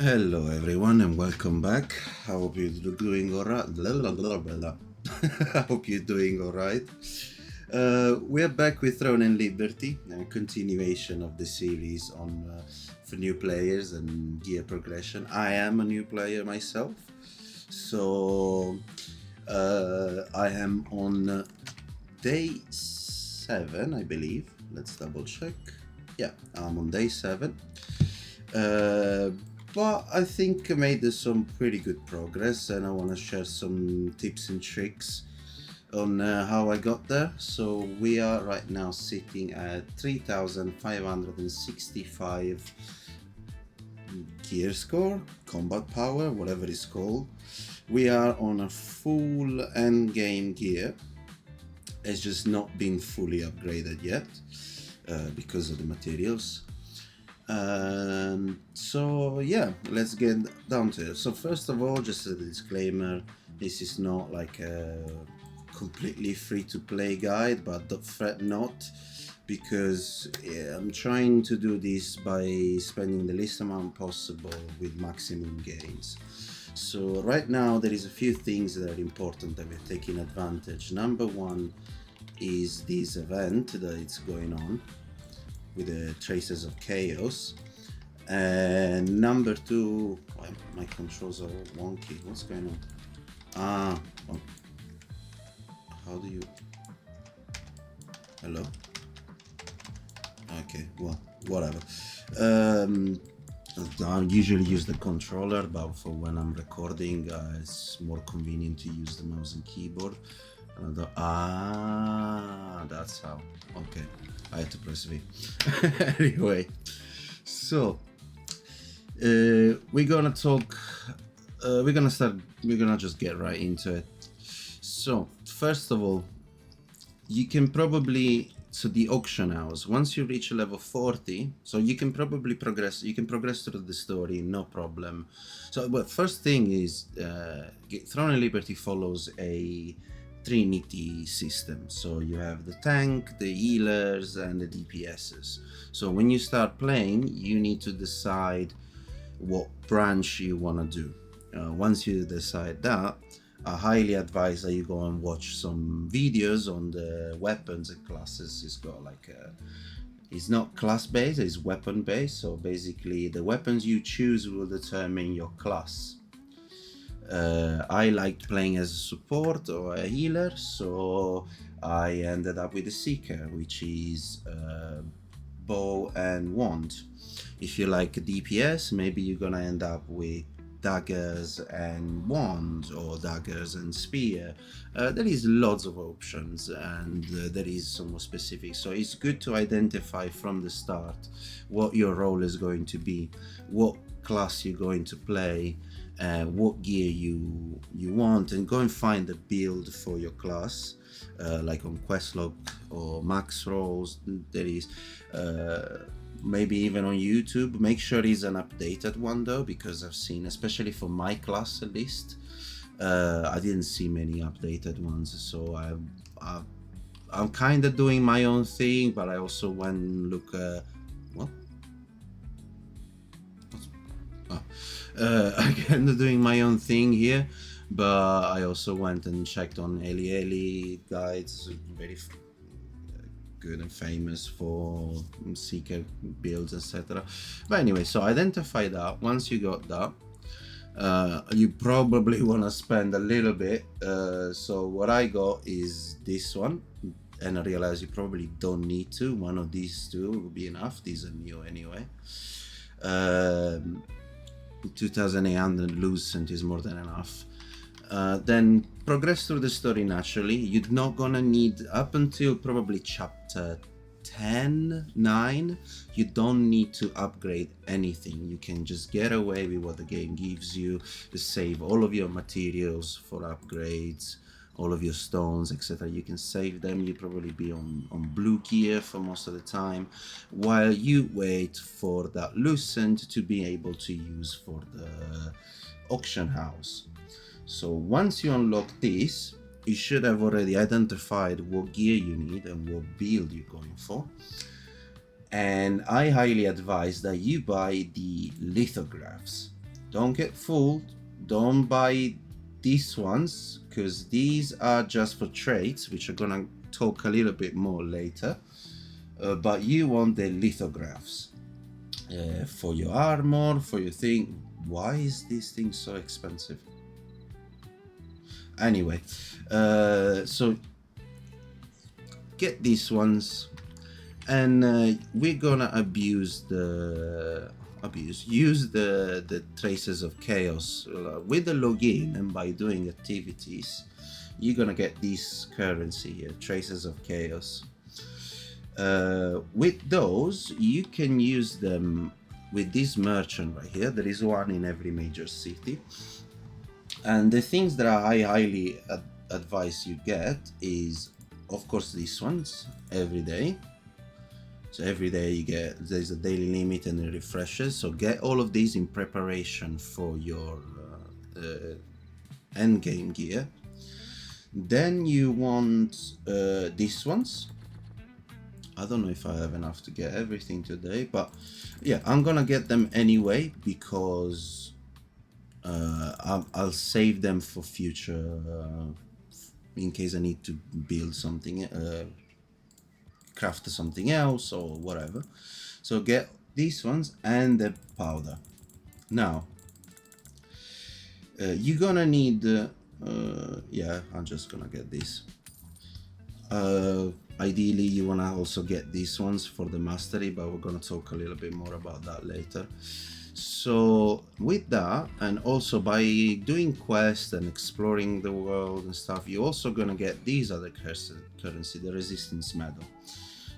Hello everyone and welcome back. I hope you're doing alright. I hope you're doing alright. We're back with Throne and Liberty, a continuation of the series on for new players and gear progression. I am a new player myself, so I am on day 7, I believe. Let's double check. Yeah, I'm on day 7. Uh, but I think I made some pretty good progress, and I want to share some tips and tricks on how I got there. So we are right now sitting at 3,565 gear score, combat power, whatever it's called. We are on a full end game gear. It's just not been fully upgraded yet because of the materials. So yeah, let's get down to it. So first of all, just a disclaimer, this is not like a completely free to play guide, but don't fret not, because I'm trying to do this by spending the least amount possible with maximum gains. So right now there is a few things that are important that we're taking advantage. Number one is this event that it's going on with the traces of chaos, and number two, my controls are wonky. What's going on? Oh, how do you? Hello. Okay, well, whatever. I usually use the controller, but for when I'm recording, it's more convenient to use the mouse and keyboard. That's how. Okay, I had to press V. Anyway, so we're gonna talk. We're gonna start. We're gonna just get right into it. So first of all, you can probably the auction house. Once you reach level 40, so you can probably progress. You can progress through the story, no problem. So, but first thing is, Throne and Liberty follows a Trinity system. So you have the tank, the healers, and the DPSs. So when you start playing, you need to decide what branch you want to do. Once you decide that, I highly advise that you go and watch some videos on the weapons and classes. It's got like it's not class based, it's weapon based. So basically, the weapons you choose will determine your class. I liked playing as a support or a healer, so I ended up with a seeker, which is bow and wand. If you like DPS, maybe you're gonna end up with daggers and wands or daggers and spear. There is lots of options, and there is some more specific, so it's good to identify from the start what your role is going to be, what class you're going to play, what gear you want, and go and find a build for your class, like on Questlog or Max Rolls. There is maybe even on YouTube. Make sure it's an updated one though, because I've seen, especially for my class at least, I didn't see many updated ones. So I'm kind of doing my own thing, but I also went and look. What? I'm kind of doing my own thing here, but I also went and checked on Eli guides, very good and famous for seeker builds, etc. But anyway, so identify that. Once you got that, you probably want to spend a little bit. So what I got is this one, and I realize you probably don't need to. One of these two will be enough. These are new anyway. 2,800 lucent is more than enough. Then progress through the story naturally. You're not gonna need, up until probably chapter 10, 9, you don't need to upgrade anything. You can just get away with what the game gives you, to save all of your materials for upgrades, all of your stones, etc. You can save them. You probably be on blue gear for most of the time, while you wait for that lucent to be able to use for the auction house. So once you unlock this, you should have already identified what gear you need and what build you're going for. And I highly advise that you buy the lithographs. don't get fooled. Don't buy these ones, because these are just for traits, which I'm gonna talk a little bit more later. But you want the lithographs for your armor, for your thing. Why is this thing so expensive? Anyway, so get these ones, and we're gonna use the traces of chaos with the login, and by doing activities you're gonna get this currency here, traces of chaos. With those you can use them with this merchant right here. There is one in every major city, and the things that I highly advise you get is, of course, these ones every day. So every day you get, there's a daily limit and it refreshes. So get all of these in preparation for your end game gear. Then you want these ones. I don't know if I have enough to get everything today, but yeah, I'm gonna get them anyway, because I'll save them for future, in case I need to build something, craft something else or whatever. So get these ones and the powder. Now you're gonna need yeah, I'm just gonna get this. Ideally you want to also get these ones for the mastery, but we're going to talk a little bit more about that later. So with that, and also by doing quests and exploring the world and stuff, you're also going to get these other currency, the resistance medal.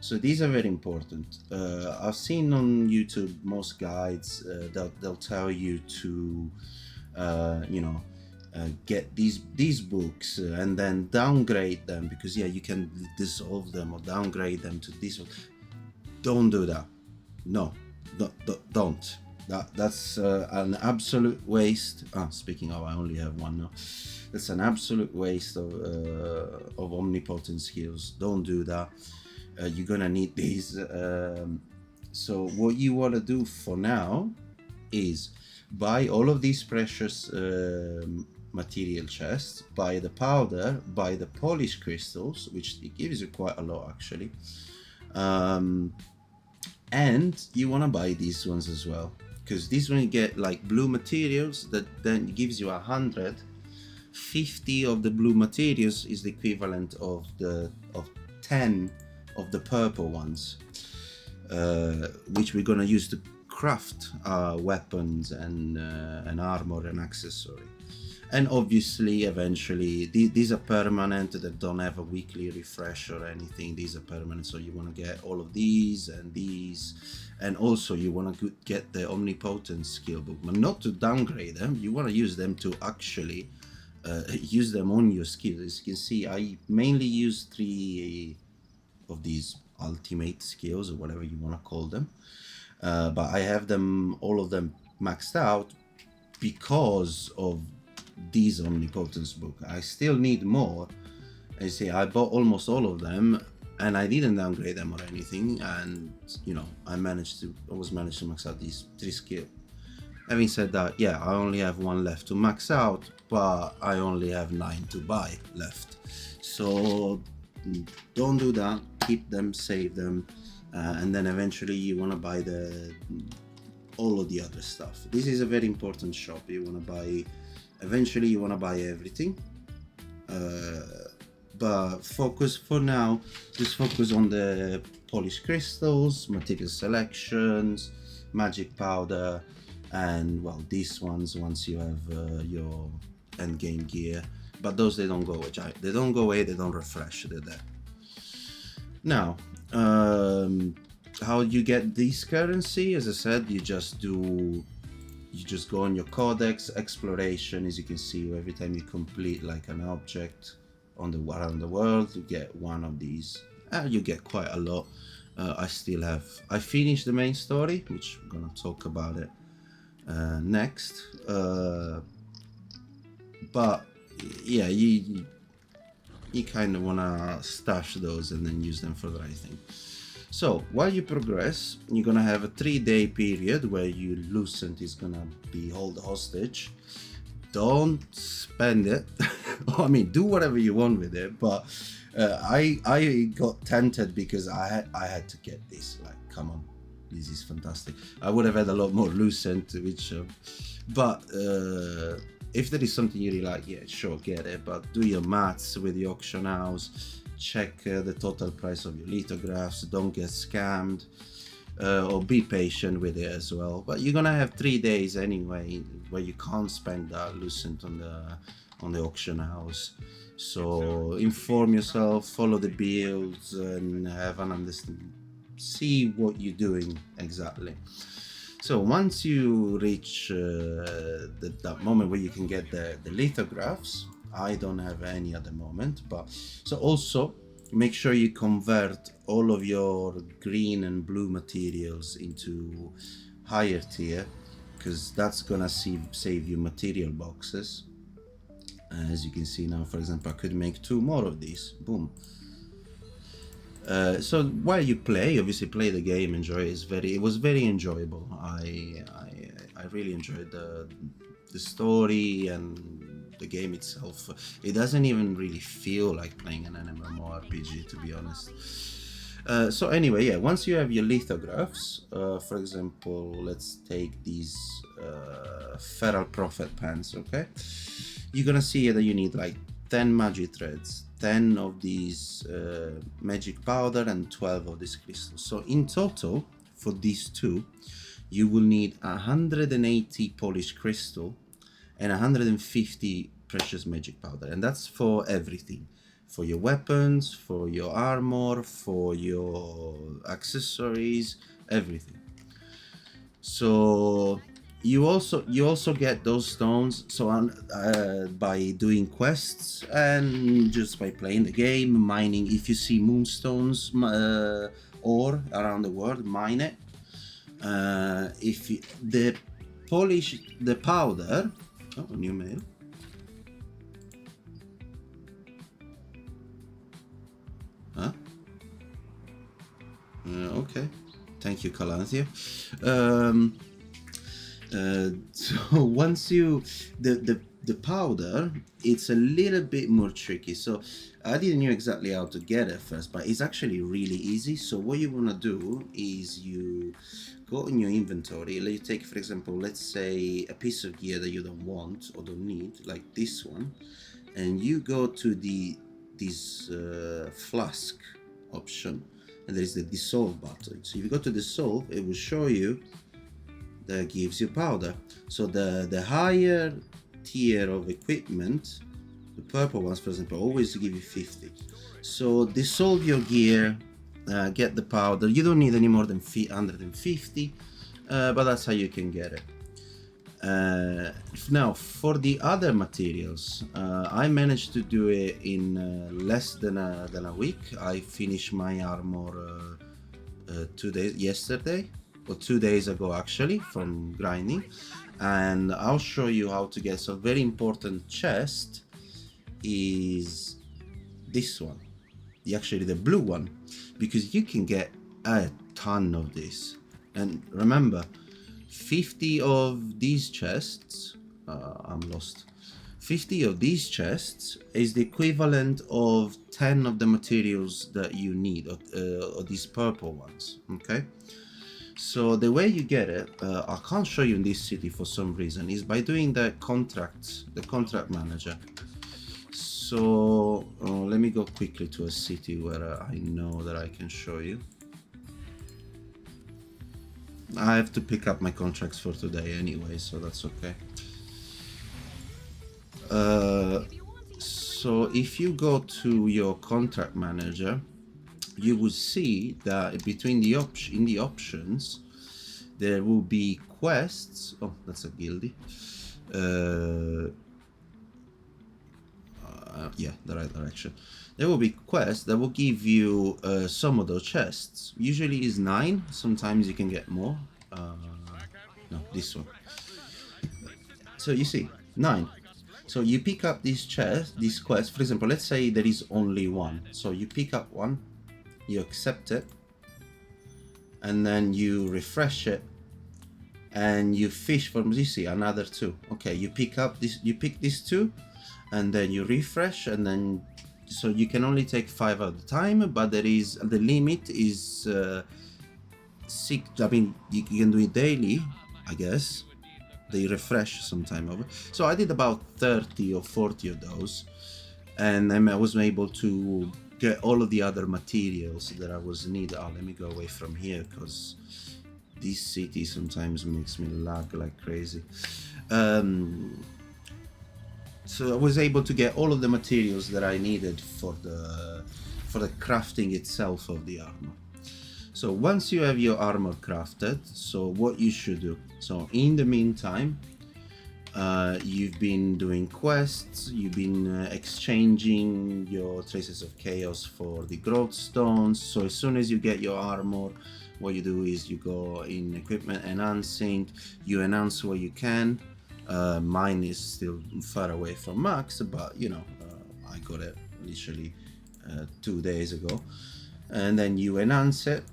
So these are very important. I've seen on YouTube most guides, they'll tell you to you know, get these books and then downgrade them, because yeah, you can dissolve them or downgrade them to this one. Don't do that. No, don't. That's an absolute waste. Speaking of, I only have one now. That's an absolute waste of omnipotent skills. Don't do that. You're gonna need these. So what you want to do for now is buy all of these precious material chests, buy the powder, buy the polished crystals, which it gives you quite a lot actually, and you want to buy these ones as well, because this one you get like blue materials that then gives you 150 of the blue materials is the equivalent of 10 of the purple ones, which we're gonna use to craft weapons and armor and accessory. And obviously eventually these are permanent, that don't have a weekly refresh or anything. These are permanent, so you want to get all of these, and also you want to get the omnipotent skill book, but not to downgrade them. You want to use them to actually use them on your skills. As you can see, I mainly use 3 of these ultimate skills, or whatever you want to call them, but I have them, all of them maxed out because of these omnipotence book. I still need more. I say I bought almost all of them and I didn't downgrade them or anything, and you know, I always managed to max out these 3 skills. Having said that, yeah, I only have 1 left to max out, but I only have 9 to buy left. So don't do that. Keep them, save them, and then eventually you want to buy all of the other stuff. This is a very important shop. You want to buy, eventually you want to buy everything, but focus for now, just focus on the polished crystals, material selections, magic powder, and well, these ones once you have your end game gear. But those, they don't go away. They don't go away. They don't refresh. They're there. Now, how you get this currency? As I said, you just go on your codex exploration. As you can see, every time you complete like an object around the world, you get 1 of these. You get quite a lot. I finished the main story, which I'm gonna talk about it next. But yeah, you kind of want to stash those and then use them for the right thing. So while you progress, you're gonna have a 3-day period where you Lucent is gonna be held hostage. Don't spend it. I mean, do whatever you want with it, but I got tempted because I had to get this. Like, come on, this is fantastic. I would have had a lot more Lucent, which, but if there is something you really like, yeah, sure, get it. But do your maths with the auction house. Check the total price of your lithographs. Don't get scammed. Or be patient with it as well. But you're gonna have 3 days anyway where you can't spend that Lucent on the auction house. So inform yourself, follow the builds, and have an understanding. See what you're doing exactly. So once you reach that moment where you can get the lithographs, I don't have any at the moment, but so also make sure you convert all of your green and blue materials into higher tier, because that's gonna save you material boxes. As you can see now, for example, I could make 2 more of these. Boom. So while you play, obviously play the game, enjoy it. It was very enjoyable. I really enjoyed the story and the game itself. It doesn't even really feel like playing an MMORPG, to be honest. So anyway, yeah, once you have your lithographs, for example, let's take these Feral Prophet pants, okay? You're gonna see that you need like 10 magic threads, 10 of these magic powder, and 12 of these crystals. So in total, for these two, you will need 180 polished crystal and 150 precious magic powder, and that's for everything, for your weapons, for your armor, for your accessories, everything. So you also get those stones by doing quests and just by playing the game, mining. If you see moonstones ore around the world, mine it. If you, the powder. Oh, new mail. Huh? Okay. Thank you, Calanthea. So once you the powder, it's a little bit more tricky. So I didn't know exactly how to get it first, but it's actually really easy. So what you want to do is you go in your inventory. You take, for example, let's say a piece of gear that you don't want or don't need, like this one, and you go to this flask option, and there is the dissolve button. So if you go to dissolve, it will show you that gives you powder. So the higher tier of equipment, the purple ones, for example, always give you 50. So dissolve your gear, get the powder. You don't need any more than 150, but that's how you can get it. Now for the other materials, I managed to do it in less than a week. I finished my armor 2 days yesterday, or 2 days ago actually, from grinding, and I'll show you how to get. So very important chest is this one, actually the blue one, because you can get a ton of this. And remember, 50 of these chests, I'm lost. 50 of these chests is the equivalent of 10 of the materials that you need, or these purple ones, okay? So the way you get it, I can't show you in this city for some reason, is by doing the contract manager. So let me go quickly to a city where I know that I can show you. I have to pick up my contracts for today anyway, so that's okay. So if you go to your contract manager, you will see that between in the options there will be quests. Oh, that's a guildie. Yeah, the right direction. There will be quests that will give you some of those chests. Usually is 9. Sometimes you can get more. No, this one. So you see, 9. So you pick up these quests. For example, let's say there is only one. So you pick up one, you accept it, and then you refresh it, and you fish from this, another 2. Okay, you pick up this, you pick these 2, and then you refresh, and then so you can only take 5 at a time, but there is the limit is 6. I mean, you can do it daily, I guess. They refresh sometime over. So I did about 30 or 40 of those, and then I was able to get all of the other materials that I was needed. Oh, let me go away from here, because this city sometimes makes me lag like crazy. So I was able to get all of the materials that I needed for the crafting itself of the armor. So once you have your armor crafted, so what you should do, so in the meantime, you've been doing quests, you've been exchanging your traces of chaos for the growth stones. So as soon as you get your armor, what you do is you go in equipment enhancing, you enhance what you can. Mine is still far away from max, but you know, I got it literally 2 days ago. And then you enhance it.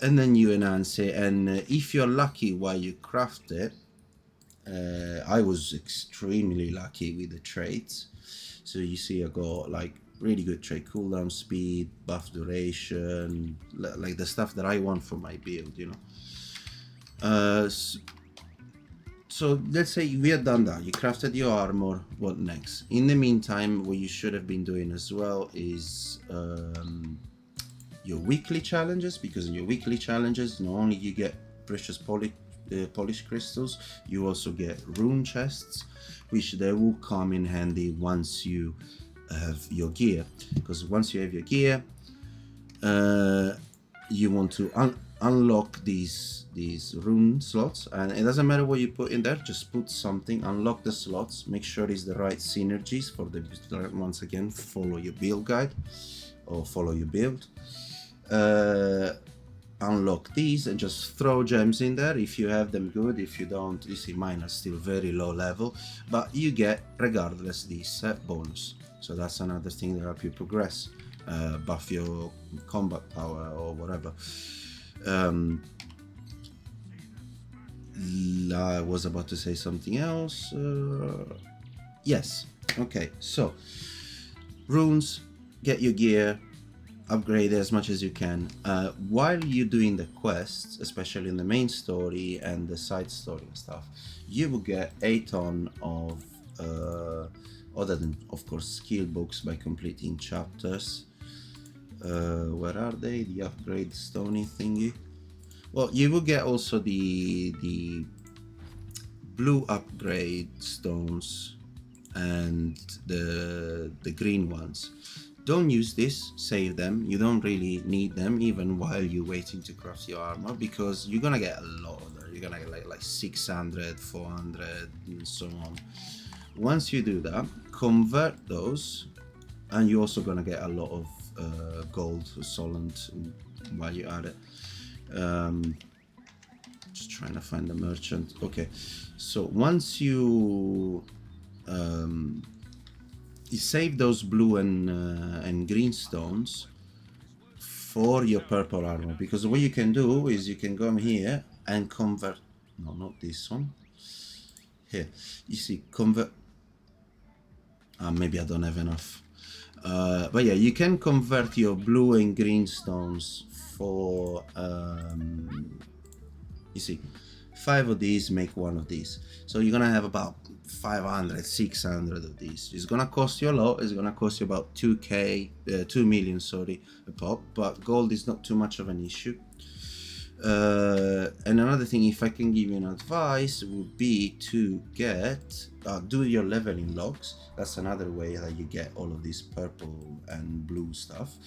And then you enhance it, and if you're lucky while you craft it, I was extremely lucky with the traits. So you see I got like really good trait, cooldown speed, buff duration, like the stuff that I want for my build, you know. So let's say we have done that, you crafted your armor, what next? In the meantime, what you should have been doing as well is your weekly challenges, because in your weekly challenges, not only you get precious polished crystals, you also get rune chests, which they will come in handy once you have your gear. Because once you have your gear, you want to unlock these rune slots, and it doesn't matter what you put in there, just put something, unlock the slots, make sure it's the right synergies for the, once again, follow your build guide or follow your build. Unlock these and just throw gems in there. If you have them, good. If you don't, you see mine are still very low level, but you get regardless this bonus. So that's another thing that help you progress, buff your combat power or whatever. I was about to say something else. Yes, okay, so runes, get your gear, upgrade as much as you can. While you're doing the quests, especially in the main story and the side story and stuff, you will get a ton of other than of course skill books by completing chapters. Where are they? The upgrade stony thingy. Well, you will get also the blue upgrade stones and the green ones. Don't use this, save them. You don't really need them even while you're waiting to craft your armor, because you're gonna get a lot of them. You're gonna get like 600, 400 and so on. Once you do that, convert those, and you're also gonna get a lot of gold solent while you're at it. Just trying to find the merchant. Okay, so once you save those blue and green stones for your purple armor, because what you can do is you can come here and convert. No, not this one. Here, you see, convert. Maybe I don't have enough. But yeah, you can convert your blue and green stones for you see, 5 of these make 1 of these, so you're gonna have about 500, 600 of these. It's gonna cost you a lot. It's gonna cost you about 2 million, sorry, a pop, but gold is not too much of an issue. And another thing, if I can give you an advice, would be to get do your leveling logs. That's another way that you get all of this purple and blue stuff.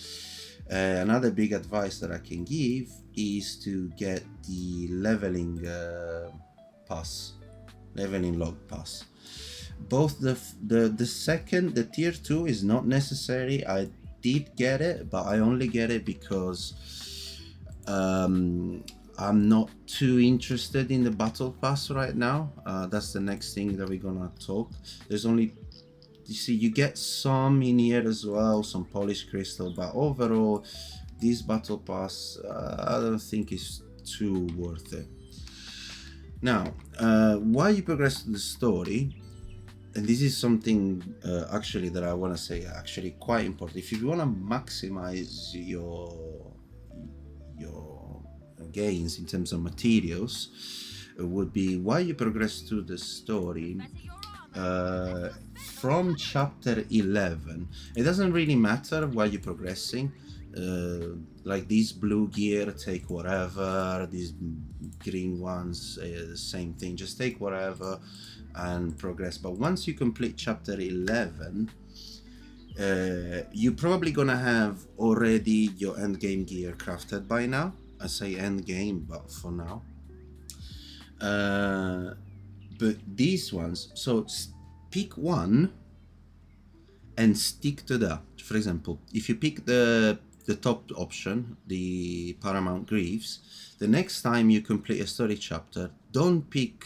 Another big advice that I can give is to get the leveling log pass. Both the second, the tier 2 is not necessary. I did get it, but I only get it because I'm not too interested in the battle pass right now. That's the next thing that we're gonna talk. There's only, you see, you get some in here as well, some polished crystal, but overall this battle pass, I don't think is too worth it. Now, while you progress to the story, and this is something actually that I want to say actually quite important. If you want to maximize your gains in terms of materials, would be while you progress through the story, from chapter 11, it doesn't really matter while you're progressing. Like these blue gear, take whatever. These green ones, same thing, just take whatever and progress. But once you complete chapter 11, you're probably gonna have already your end game gear crafted by now. I say end game, but for now. But these ones, so pick one and stick to that. For example, if you pick the top option, the Paramount Greaves, the next time you complete a story chapter, don't pick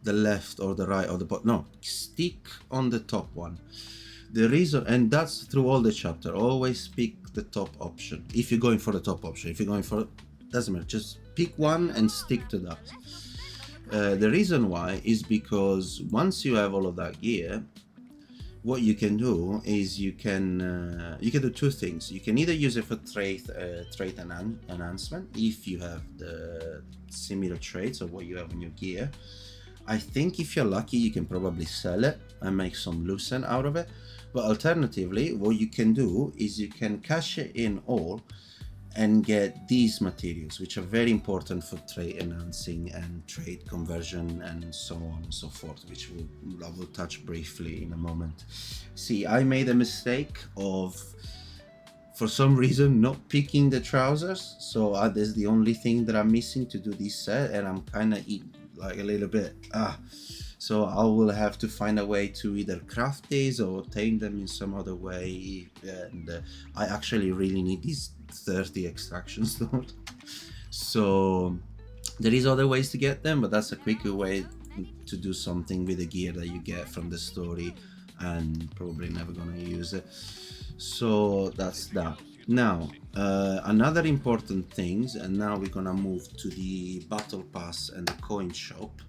the left or the right or the bottom. No, stick on the top one. The reason, and that's through all the chapter, always pick the top option. If you're going for the top option, if you're going for, doesn't matter, just pick one and stick to that. The reason why is because once you have all of that gear, what you can do is you can do two things. You can either use it for trait enhancement if you have the similar traits of what you have in your gear. I think if you're lucky, you can probably sell it and make some lucent out of it. But alternatively, what you can do is you can cash it in all and get these materials, which are very important for trait enhancing and trait conversion and so on and so forth, which I will touch briefly in a moment. See, I made a mistake of, for some reason, not picking the trousers, so that's the only thing that I'm missing to do this set, and I'm kind of like a little bit so I will have to find a way to either craft these or obtain them in some other way, and I actually really need these 30 extraction stones. So there is other ways to get them, but that's a quicker way to do something with the gear that you get from the story and probably never gonna use it. So that's that. Now another important things, and now we're gonna move to the battle pass and the coin shop,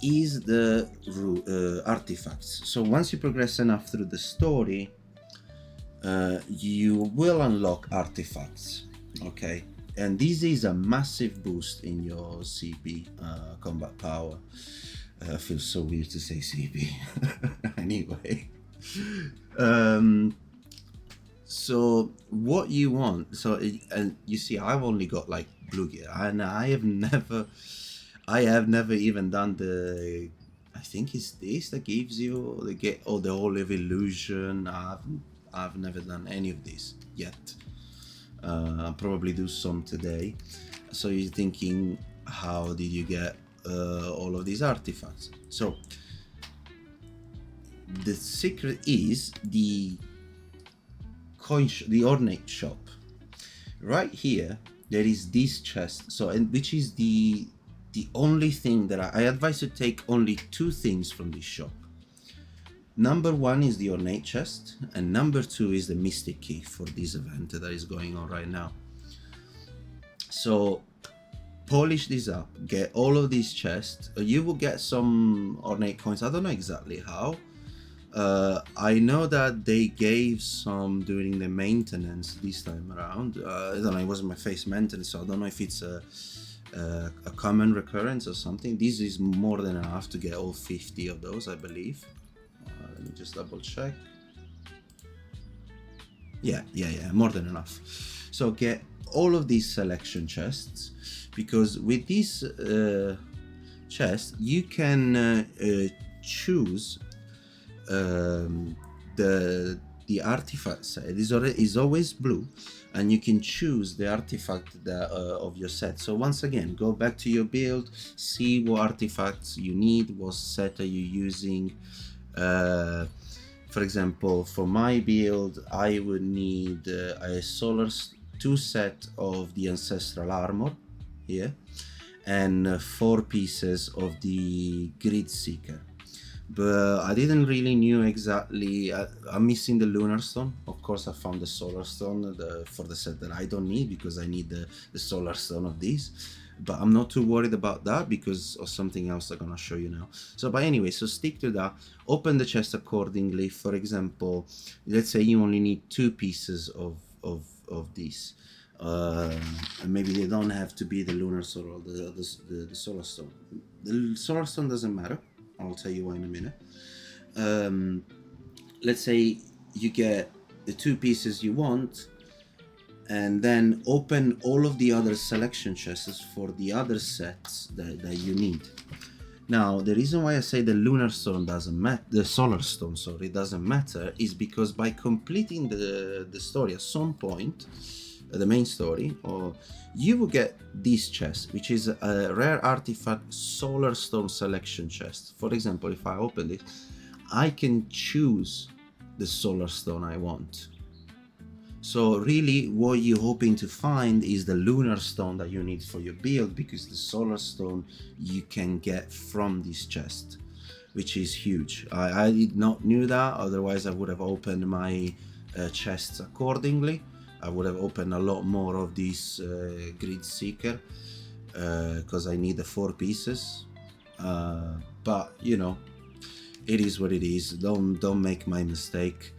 is the artifacts. So once you progress enough through the story, you will unlock artifacts, okay, and this is a massive boost in your CP, combat power. Feels so weird to say CP. Anyway, so what you want, and you see I've only got like blue gear, and I have never even done the, I think it's this that gives you the whole of illusion. I've never done any of this yet. I'll probably do some today. So you're thinking, how did you get all of these artifacts? So the secret is the the ornate shop. Right here there is this chest, so, and which is the only thing that I advise to take only two things from this shop. Number one is the ornate chest, and number two is the mystic key for this event that is going on right now. So polish this up, get all of these chests. You will get some ornate coins. I don't know exactly how. I know that they gave some during the maintenance this time around. I don't know, it wasn't my face maintenance, so I don't know if it's a common recurrence or something. This is more than enough to get all 50 of those, I believe. Let me just double check. Yeah, more than enough. So get all of these selection chests, because with these chests you can choose the artifact set. Is always blue, and you can choose the artifact that, of your set. So once again, go back to your build, see what artifacts you need, what set are you using. For example, for my build, I would need a solar 2 set of the ancestral armor here, and 4 pieces of the grid seeker. but I didn't really knew exactly. I'm missing the lunar stone. Of course, I found the solar stone for the set that I don't need, because I need the solar stone of these. But I'm not too worried about that because of something else I'm gonna show you now. So, but anyway, so stick to that. Open the chest accordingly. For example, let's say you only need 2 pieces of these. And maybe they don't have to be the lunar stone or the solar stone. The solar stone doesn't matter. I'll tell you why in a minute. Let's say you get the 2 pieces you want, and then open all of the other selection chests for the other sets that you need. Now, the reason why I say the lunar stone doesn't matter, the solar stone, sorry, doesn't matter, is because by completing the story at some point, the main story, or you will get this chest, which is a rare artifact solar stone selection chest. For example, if I open it, I can choose the solar stone I want. So really what you're hoping to find is the lunar stone that you need for your build, because the solar stone you can get from this chest, which is huge. I did not knew that, otherwise I would have opened my chests accordingly. I would have opened a lot more of this grid seeker, because I need the 4 pieces. But you know, it is what it is. Don't make my mistake.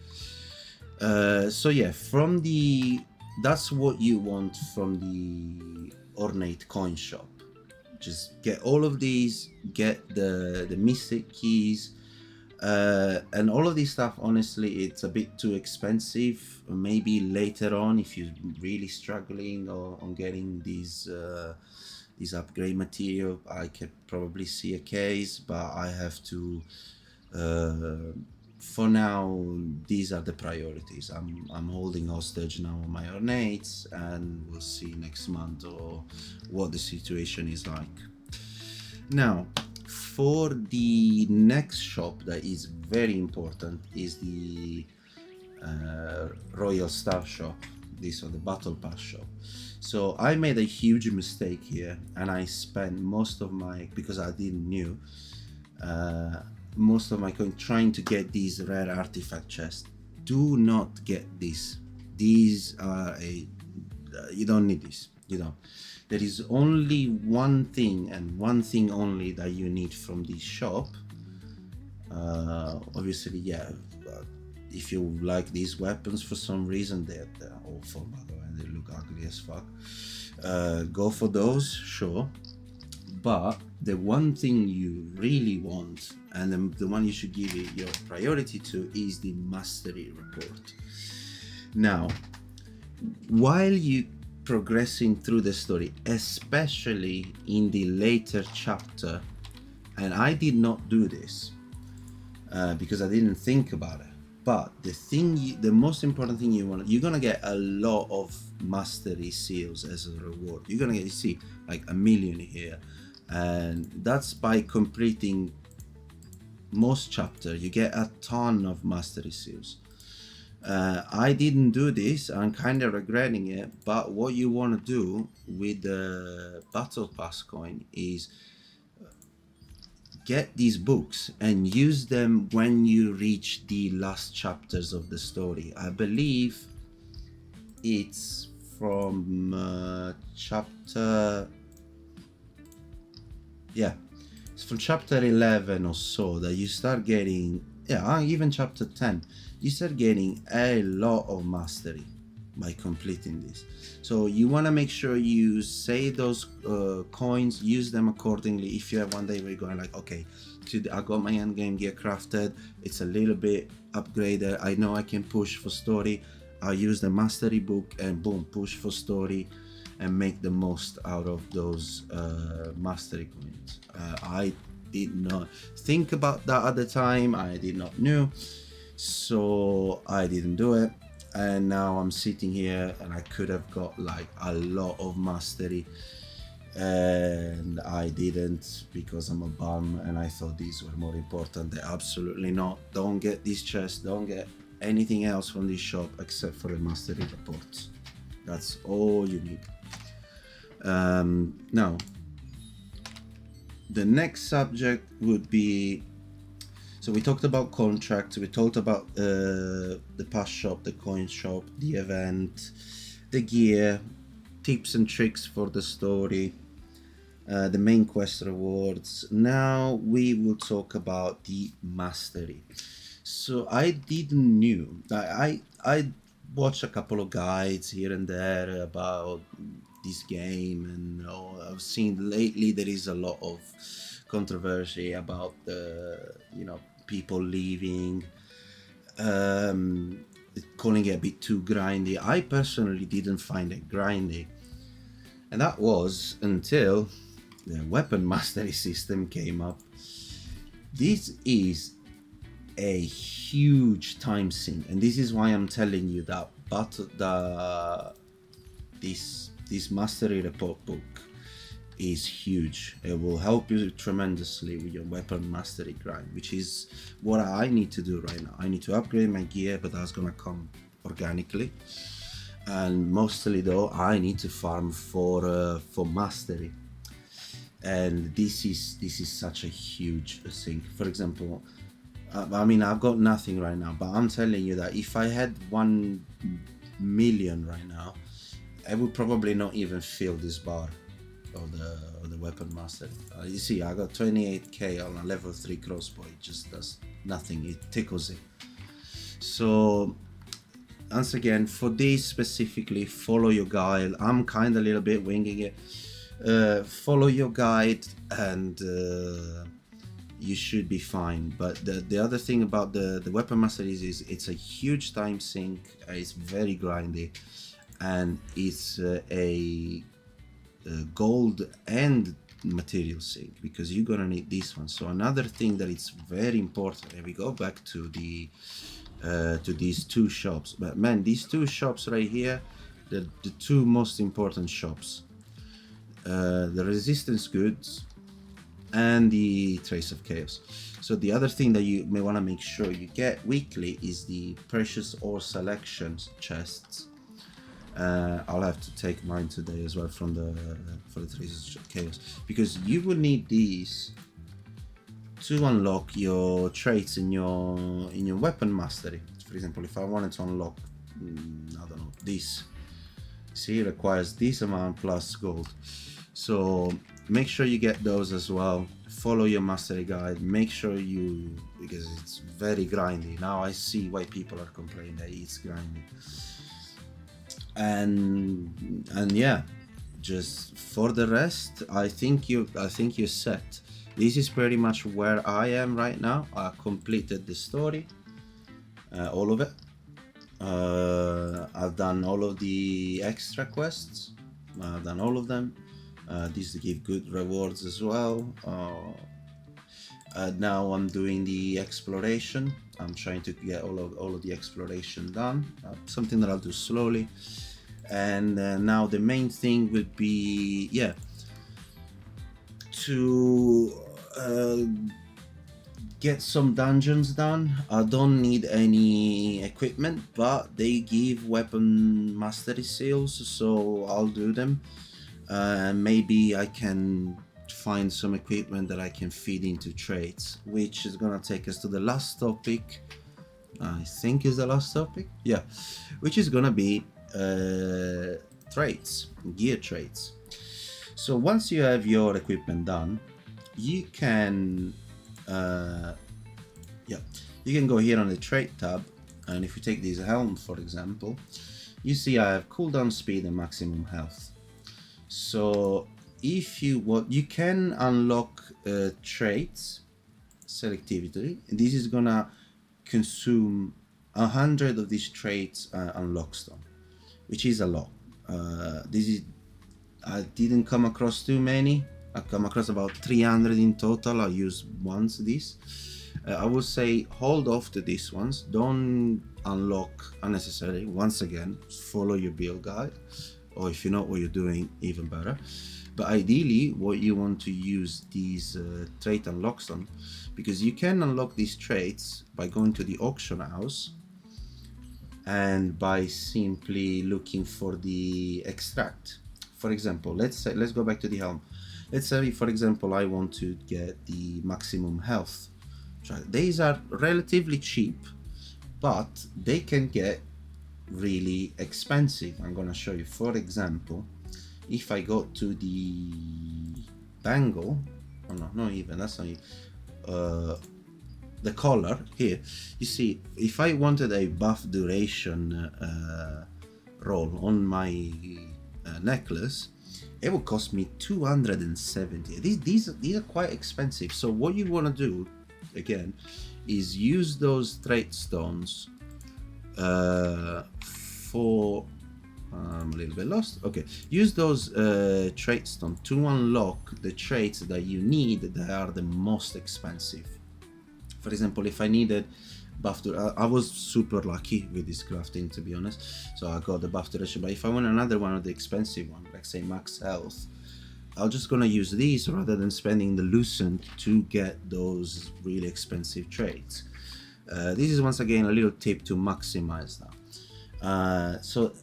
So yeah, that's what you want from the ornate coin shop. Just get all of these, get the mystic keys, and all of this stuff. Honestly, it's a bit too expensive. Maybe later on, if you're really struggling on getting these upgrade material, I could probably see a case, but I have to. For now, these are the priorities. I'm holding hostage now on my ornates, and we'll see next month or what the situation is like. Now, for the next shop that is very important is the Royal Star shop. This or the Battle Pass shop. So I made a huge mistake here, and I spent most of my, because I didn't knew, most of my coin trying to get these rare artifact chests. Do not get this. These are you don't need this. You don't. There is only one thing, and one thing only, that you need from this shop. Obviously, yeah. If you like these weapons for some reason, they're awful, by the way. They look ugly as fuck. Go for those, sure. But the one thing you really want, and the one you should give your priority to, is the mastery report. Now, while you progressing through the story, especially in the later chapter, and I did not do this because I didn't think about it, but the most important thing you're gonna get a lot of mastery seals as a reward. You're gonna see like 1 million here, and that's by completing most chapter. You get a ton of mastery seals. I didn't do this. I'm kind of regretting it, but what you want to do with the battle pass coin is get these books and use them when you reach the last chapters of the story. I believe it's from chapter, yeah, it's from chapter 11 or so that you start getting, yeah, even chapter 10, you start getting a lot of mastery by completing this. So you want to make sure you save those coins, use them accordingly. If you have one day where you're going like, okay, I got my endgame gear crafted, it's a little bit upgraded, I know I can push for story, I'll use the mastery book and boom, push for story and make the most out of those mastery coins. I did not think about that at the time, I did not know, so I didn't do it. And now I'm sitting here and I could have got like a lot of mastery, and I didn't because I'm a bum and I thought these were more important. They're absolutely not. Don't get this chest, don't get anything else from this shop except for the mastery reports. That's all you need. Now the next subject would be, So we talked about contracts, we talked about the pass shop, the coin shop, the event, the gear, tips and tricks for the story, the main quest rewards. Now we will talk about the mastery. So I didn't knew. I watched a couple of guides here and there about this game, and I've seen lately there is a lot of controversy about the people leaving, calling it a bit too grindy. I personally didn't find it grindy, and that was until the weapon mastery system came up. This is a huge time sink, and this is why I'm telling you that. But this mastery report book is huge. It will help you tremendously with your weapon mastery grind, which is what I need to do right now. I need to upgrade my gear, but that's gonna come organically. And mostly though, I need to farm for mastery. And this is such a huge thing. For example, I mean, I've got nothing right now, but I'm telling you that if I had 1 million right now, I would probably not even fill this bar of the weapon master. You see, I got 28k on a level 3 crossbow. It just does nothing. It tickles it. So once again, for this specifically, follow your guide. I'm kind of a little bit winging it. Follow your guide and you should be fine. But the other thing about the weapon master is it's a huge time sink. It's very grindy, and it's a gold and material sink, because you're gonna need this one. So another thing that it's very important, and we go back to the to these two shops. But man, these two shops right here, the two most important shops, the resistance goods and the trace of chaos. So the other thing that you may want to make sure you get weekly is the precious ore selections chests. I'll have to take mine today as well from for the traces of chaos, because you will need these to unlock your traits in your weapon mastery. For example, if I wanted to unlock, I don't know, this, see, it requires this amount plus gold. So make sure you get those as well. Follow your mastery guide. Make sure you, because it's very grindy. Now I see why people are complaining that it's grindy. And yeah, just for the rest, I think you're set. This is pretty much where I am right now. I completed the story, all of it. I've done all of the extra quests. I've done all of them. These give good rewards as well. Now I'm doing the exploration. I'm trying to get all of the exploration done. Something that I'll do slowly. And now the main thing would be, yeah, to get some dungeons done. I don't need any equipment, but they give weapon mastery seals, so I'll do them. Maybe I can find some equipment that I can feed into traits, which is gonna take us to the last topic. I think is the last topic, yeah, which is gonna be traits, gear traits. So once you have your equipment done, you can you can go here on the trait tab, and if you take this helm for example, you see I have cooldown speed and maximum health. So if you want, you can unlock traits selectivity, and this is gonna consume 100 of these traits on lockstone, which is a lot. I didn't come across too many. I come across about 300 in total. I used once this. I would say hold off to these ones. Don't unlock unnecessarily. Once again, follow your build guide, or if you know what you're doing, even better. But ideally, what you want to use these trait unlocks on, because you can unlock these traits by going to the auction house and by simply looking for the extract. For example, let's go back to the helm. Let's say, for example, I want to get the maximum health. These are relatively cheap, but they can get really expensive. I'm gonna show you. For example, if I go to the bangle, oh no, not even, that's not even, the collar here, you see, if I wanted a buff duration roll on my necklace, it would cost me 270. These are quite expensive. So what you want to do again is use those trait stones for I'm a little bit lost. Okay, use those trait stones to unlock the traits that you need that are the most expensive. For example, if I needed buff duration, I was super lucky with this crafting, to be honest, so I got the buff duration. But if I want another one of the expensive one, like say max health, I'm just gonna use these rather than spending the lucent to get those really expensive traits. This is once again a little tip to maximize that.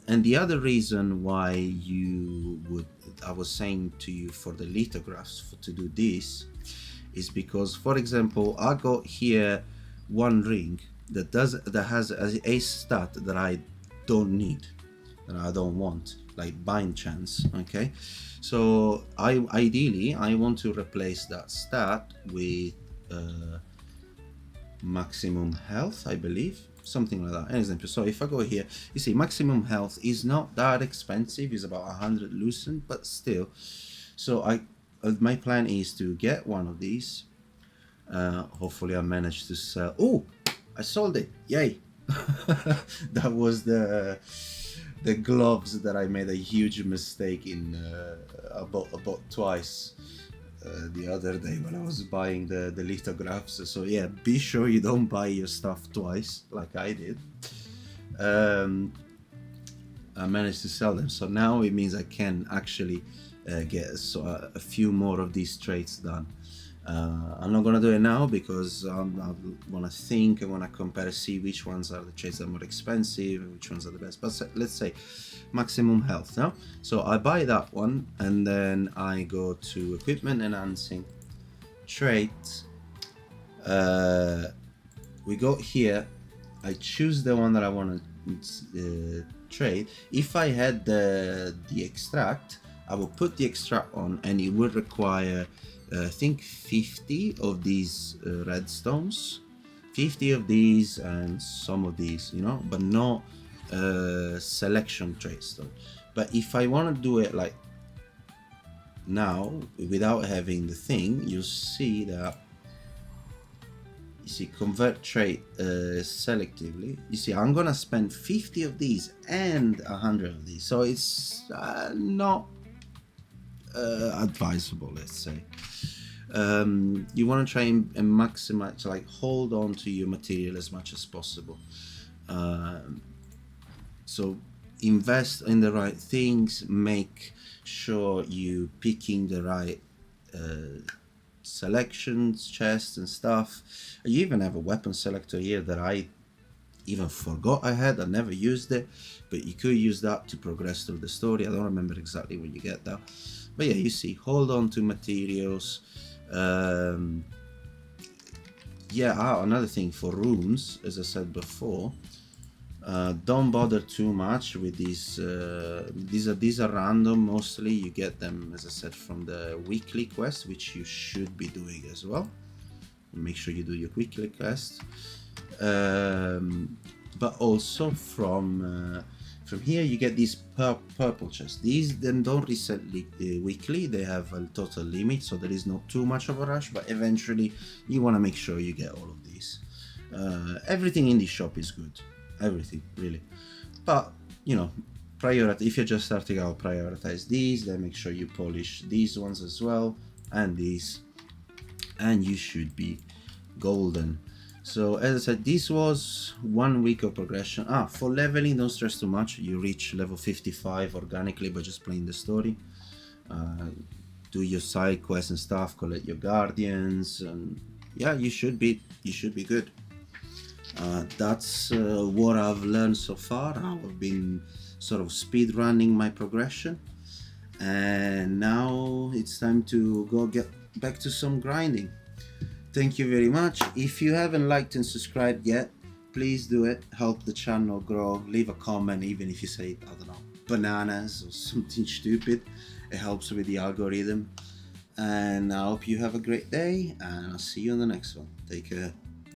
And the other reason why I was saying to you for the lithographs to do this is because, for example, I got here one ring that has a stat that I don't need, that I don't want, like bind chance. Okay, so ideally I want to replace that stat with maximum health, I believe, something like that. An example, so if I go here, you see maximum health is not that expensive, it's about 100 lucent, but still. So my plan is to get one of these. Hopefully I managed to sell. Oh, I sold it, yay. That was the gloves that I made a huge mistake in. I bought twice the other day when I was buying the lithographs. So yeah, be sure you don't buy your stuff twice like I did. I managed to sell them, so now it means I can actually get a few more of these traits done. I'm not gonna do it now because I want to think, I want to compare, see which ones are the traits that are more expensive, which ones are the best. But let's say maximum health now. So I buy that one and then I go to equipment enhancing trait. We go here, I choose the one that I want to trade. If I had the extract, I will put the extract on and it would require I think 50 of these redstones, 50 of these and some of these, you know, but no selection trait stone. But if I want to do it like now without having the thing, you see that, you see, convert trait selectively. You see, I'm gonna spend 50 of these and 100 of these, so it's not advisable, let's say. You want to try and maximize, like hold on to your material as much as possible. So invest in the right things, make sure you picking the right selections, chests and stuff. You even have a weapon selector here that I even forgot I had. I never used it, but you could use that to progress through the story. I don't remember exactly when you get that, but yeah, you see, hold on to materials. Yeah, another thing for runes, as I said before, don't bother too much with these. These are random mostly. You get them, as I said, from the weekly quest, which you should be doing as well. Make sure you do your weekly quest, but also from here you get these purple chests. These then don't reset weekly, they have a total limit, so there is not too much of a rush, but eventually you want to make sure you get all of these. Everything in this shop is good, everything really, but you know, if you're just starting out, prioritize these, then make sure you polish these ones as well, and these, and you should be golden. So as I said, this was 1 week of progression. For leveling, don't stress too much. You reach level 55 organically by just playing the story. Do your side quests and stuff, collect your guardians, and yeah, you should be good. That's what I've learned so far. I've been sort of speed running my progression, and now it's time to go get back to some grinding. Thank you very much. If you haven't liked and subscribed yet, please do it. Help the channel grow. Leave a comment, even if you say, I don't know, bananas or something stupid. It helps with the algorithm. And I hope you have a great day, and I'll see you on the next one. Take care.